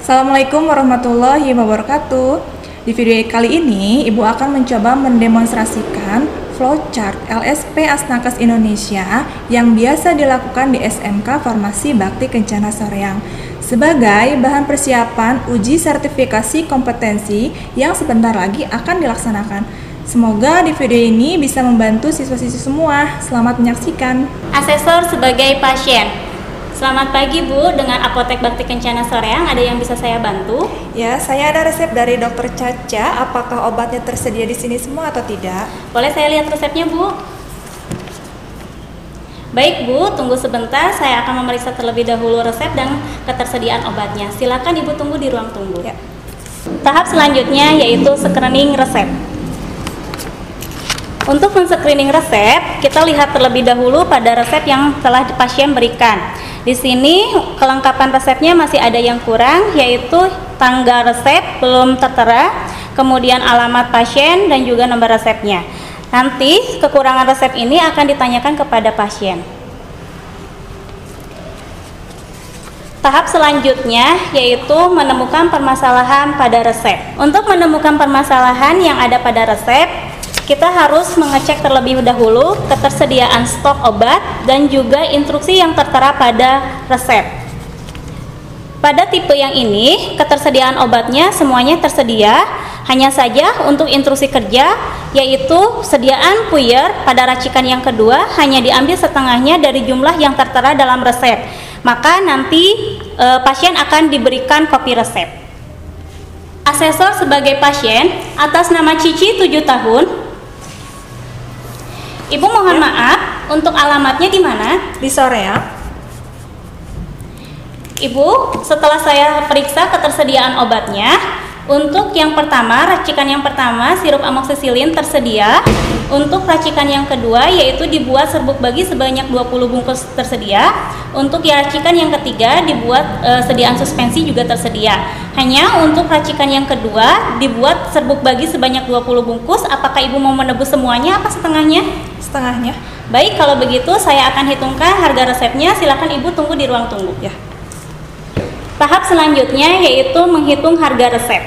Assalamualaikum warahmatullahi wabarakatuh. Di video kali ini, Ibu akan mencoba mendemonstrasikan flowchart LSP Asnankes Indonesia yang biasa dilakukan di SMK Farmasi Bakti Kencana Soreang sebagai bahan persiapan uji sertifikasi kompetensi yang sebentar lagi akan dilaksanakan. Semoga di video ini bisa membantu siswa-siswi semua. Selamat menyaksikan. Asesor sebagai pasien. Selamat pagi Bu, dengan Apotek Bakti Kencana Soreang, ada yang bisa saya bantu? Ya, saya ada resep dari Dokter Caca. Apakah obatnya tersedia di sini semua atau tidak? Boleh saya lihat resepnya Bu? Baik Bu, tunggu sebentar, saya akan memeriksa terlebih dahulu resep dan ketersediaan obatnya. Silakan Ibu tunggu di ruang tunggu. Ya. Tahap selanjutnya yaitu screening resep. Untuk men-screening resep, kita lihat terlebih dahulu pada resep yang telah pasien berikan. Di sini kelengkapan resepnya masih ada yang kurang, yaitu tanggal resep belum tertera, kemudian alamat pasien dan juga nomor resepnya. Nanti kekurangan resep ini akan ditanyakan kepada pasien. Tahap selanjutnya yaitu menemukan permasalahan pada resep. Untuk menemukan permasalahan yang ada pada resep, kita harus mengecek terlebih dahulu ketersediaan stok obat dan juga instruksi yang tertera pada resep. Pada tipe yang ini, ketersediaan obatnya semuanya tersedia, hanya saja untuk instruksi kerja, yaitu sediaan puyer pada racikan yang kedua hanya diambil setengahnya dari jumlah yang tertera dalam resep. Maka nanti pasien akan diberikan kopi resep. Asesor sebagai pasien atas nama Cici 7 tahun. Ibu mohon maaf, untuk alamatnya di mana? Di Soreang. Ibu, setelah saya periksa ketersediaan obatnya, untuk yang pertama, racikan yang pertama, sirup amoxicillin tersedia. Untuk racikan yang kedua, yaitu dibuat serbuk bagi sebanyak 20 bungkus tersedia. Untuk racikan yang ketiga, dibuat sediaan suspensi juga tersedia. Hanya untuk racikan yang kedua, dibuat serbuk bagi sebanyak 20 bungkus. Apakah Ibu mau menebus semuanya apa setengahnya? Setengahnya. Baik, kalau begitu saya akan hitungkan harga resepnya. Silakan Ibu tunggu di ruang tunggu. Ya. Tahap selanjutnya yaitu menghitung harga resep.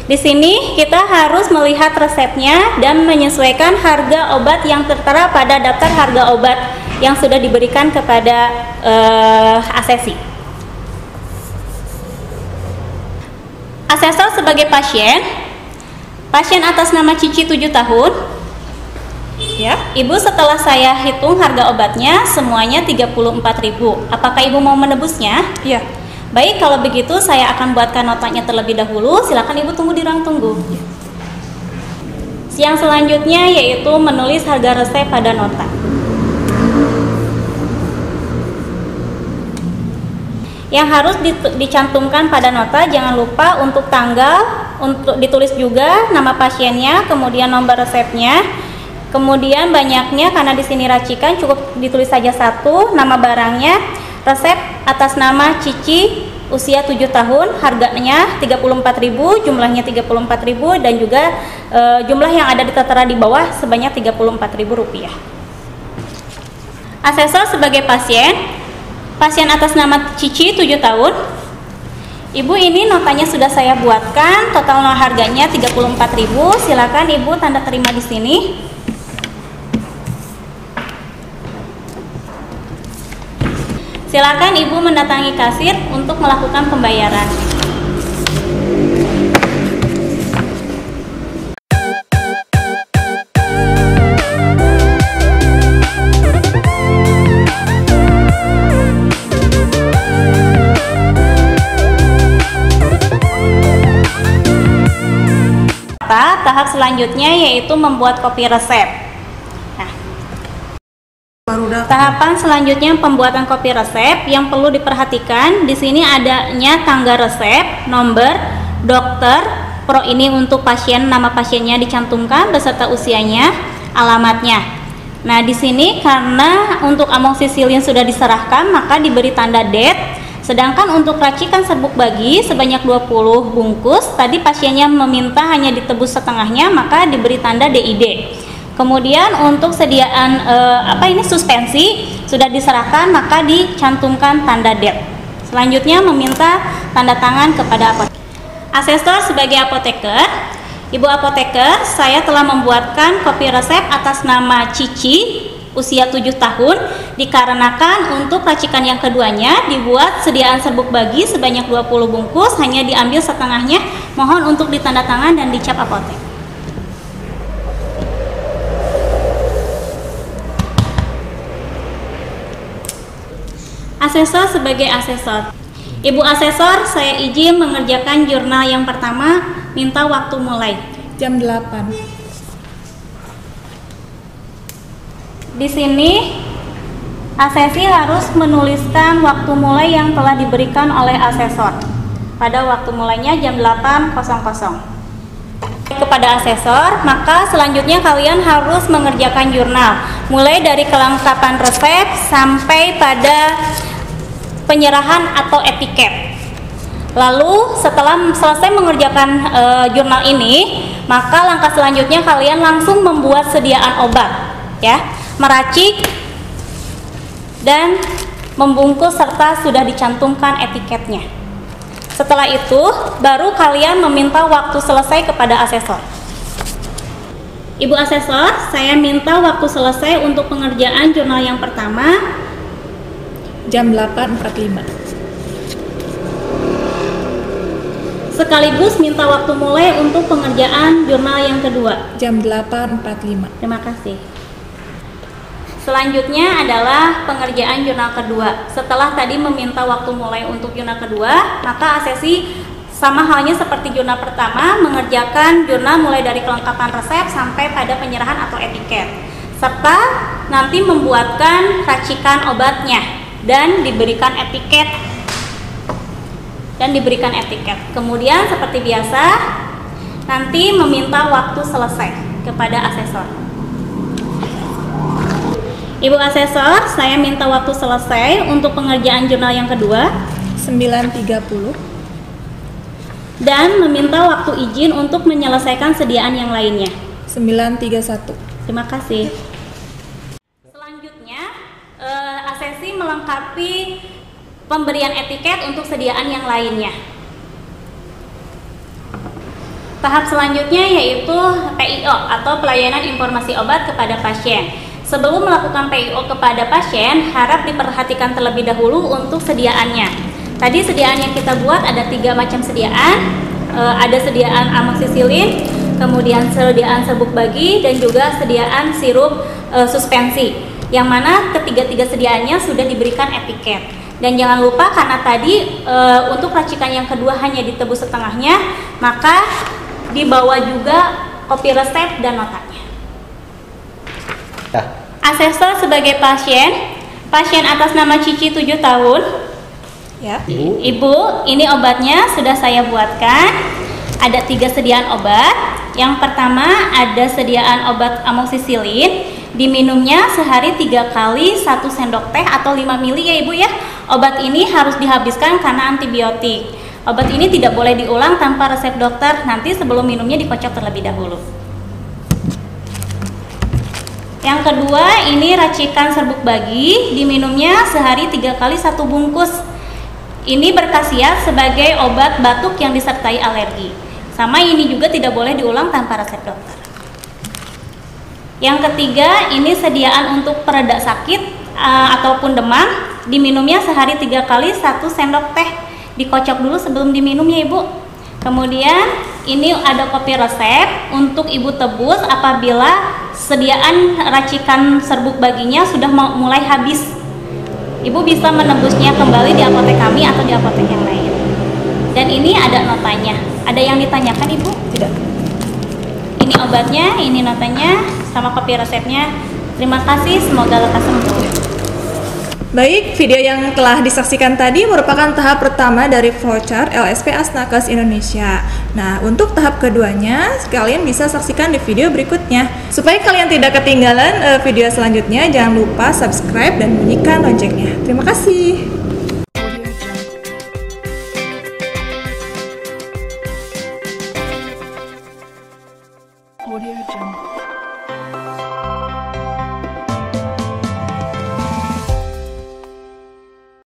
Di sini kita harus melihat resepnya dan menyesuaikan harga obat yang tertera pada daftar harga obat yang sudah diberikan kepada asesi. Asesor sebagai pasien atas nama Cici 7 tahun. Ya, Ibu, setelah saya hitung harga obatnya semuanya 34.000. Apakah Ibu mau menebusnya? Iya. Baik, kalau begitu saya akan buatkan notanya terlebih dahulu. Silakan Ibu tunggu di ruang tunggu. Yang selanjutnya yaitu menulis harga resep pada nota. Yang harus dicantumkan pada nota, jangan lupa untuk tanggal, untuk ditulis juga nama pasiennya, kemudian nomor resepnya, kemudian banyaknya karena di sini racikan cukup ditulis saja satu, nama barangnya, resep atas nama Cici, usia 7 tahun, harganya 34.000, jumlahnya 34.000 dan juga jumlah yang ada tertera di bawah sebanyak Rp34.000. Asesor sebagai pasien atas nama Cici 7 tahun. Ibu, ini notanya sudah saya buatkan, total harganya 34.000. Silakan Ibu tanda terima di sini. Silakan Ibu mendatangi kasir untuk melakukan pembayaran. Tahap selanjutnya yaitu membuat kopi resep. Tahapan selanjutnya pembuatan kopi resep. Yang perlu diperhatikan di sini adanya tanggal resep, nomor, dokter, pro ini untuk pasien, nama pasiennya dicantumkan beserta usianya, alamatnya. Nah, di sini karena untuk amoxicillin sudah diserahkan, maka diberi tanda date. Sedangkan untuk racikan serbuk bagi sebanyak 20 bungkus, tadi pasiennya meminta hanya ditebus setengahnya, maka diberi tanda DID. Kemudian untuk sediaan suspensi sudah diserahkan, maka dicantumkan tanda date. Selanjutnya meminta tanda tangan kepada apoteker. Asesor sebagai apoteker, Ibu apoteker, saya telah membuatkan kopi resep atas nama Cici, usia 7 tahun, dikarenakan untuk racikan yang keduanya dibuat sediaan serbuk bagi sebanyak 20 bungkus, hanya diambil setengahnya. Mohon untuk ditandatangan dan dicap apotek. Asesor sebagai asesor. Ibu asesor, saya izin mengerjakan jurnal yang pertama, minta waktu mulai. Jam 8. Di sini asesi harus menuliskan waktu mulai yang telah diberikan oleh asesor. Pada waktu mulainya jam 8.00. Kepada asesor, maka selanjutnya kalian harus mengerjakan jurnal, mulai dari kelengkapan resep sampai pada penyerahan atau etiket. Lalu setelah selesai mengerjakan jurnal ini, maka langkah selanjutnya kalian langsung membuat sediaan obat, ya, meracik dan membungkus serta sudah dicantumkan etiketnya. Setelah itu, baru kalian meminta waktu selesai kepada asesor. Ibu asesor, saya minta waktu selesai untuk pengerjaan jurnal yang pertama jam 8.45. Sekaligus minta waktu mulai untuk pengerjaan jurnal yang kedua jam 8.45. Terima kasih. Selanjutnya adalah pengerjaan jurnal kedua. Setelah tadi meminta waktu mulai untuk jurnal kedua, maka asesi sama halnya seperti jurnal pertama, mengerjakan jurnal mulai dari kelengkapan resep sampai pada penyerahan atau etiket, serta nanti membuatkan racikan obatnya dan diberikan etiket. Kemudian seperti biasa, nanti meminta waktu selesai kepada asesor. Ibu asesor, saya minta waktu selesai untuk pengerjaan jurnal yang kedua 9.30 dan meminta waktu izin untuk menyelesaikan sediaan yang lainnya 9.31. Terima kasih. Selanjutnya, asesi melengkapi pemberian etiket untuk sediaan yang lainnya. Tahap selanjutnya yaitu PIO atau pelayanan informasi obat kepada pasien. Sebelum melakukan PIO kepada pasien, harap diperhatikan terlebih dahulu untuk sediaannya. Tadi sediaan yang kita buat ada 3 macam sediaan, ada sediaan amoksisilin, kemudian sediaan serbuk bagi, dan juga sediaan sirup suspensi. Yang mana ketiga-tiga sediaannya sudah diberikan etiket. Dan jangan lupa karena tadi untuk racikan yang kedua hanya ditebus setengahnya, maka dibawa juga kopi resep dan notanya. Asesor sebagai pasien atas nama Cici 7 tahun. Ya. Ibu, ini obatnya sudah saya buatkan. Ada 3 sediaan obat. Yang pertama ada sediaan obat amoksisilin. Diminumnya sehari 3 kali 1 sendok teh atau 5 mili ya Ibu ya. Obat ini harus dihabiskan karena antibiotik. Obat ini tidak boleh diulang tanpa resep dokter. Nanti sebelum minumnya dikocok terlebih dahulu. Yang kedua, ini racikan serbuk bagi, diminumnya sehari 3 kali 1 bungkus. Ini berkhasiat sebagai obat batuk yang disertai alergi. Sama ini juga tidak boleh diulang tanpa resep dokter. Yang ketiga, ini sediaan untuk pereda sakit ataupun demam, diminumnya sehari 3 kali 1 sendok teh. Dikocok dulu sebelum diminum ya Ibu. Kemudian ini ada kopi resep untuk Ibu tebus apabila sediaan racikan serbuk baginya sudah mulai habis. Ibu bisa menebusnya kembali di apotek kami atau di apotek yang lain. Dan ini ada notanya. Ada yang ditanyakan Ibu? Tidak. Ini obatnya, ini notanya, sama kopi resepnya. Terima kasih, semoga lekas sembuh. Baik, video yang telah disaksikan tadi merupakan tahap pertama dari flowchart LSP Asnakes Indonesia. Nah, untuk tahap keduanya, kalian bisa saksikan di video berikutnya. Supaya kalian tidak ketinggalan video selanjutnya, jangan lupa subscribe dan bunyikan loncengnya. Terima kasih.